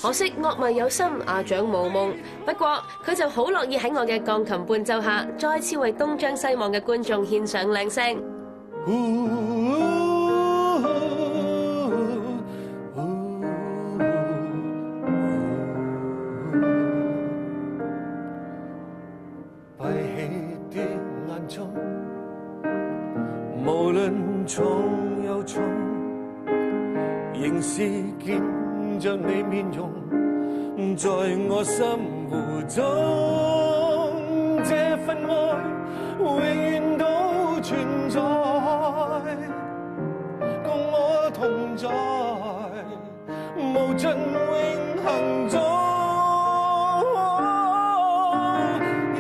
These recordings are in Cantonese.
可惜樂迷有心，阿長冇夢。不過佢就好樂意喺我嘅鋼琴伴奏下，再次為東張西望嘅觀眾獻上靚聲。閉起的眼中，無論重又重，仍是見着你面容，在我心湖中，這份愛永遠都存在，共我同在，無盡永恆中。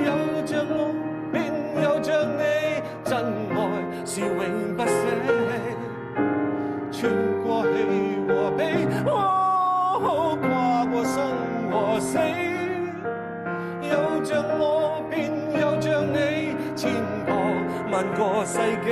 有着我，便有着你，真愛是永不息，穿過喜和悲。跨過生和死，有着我，便有着你，千個萬個世紀。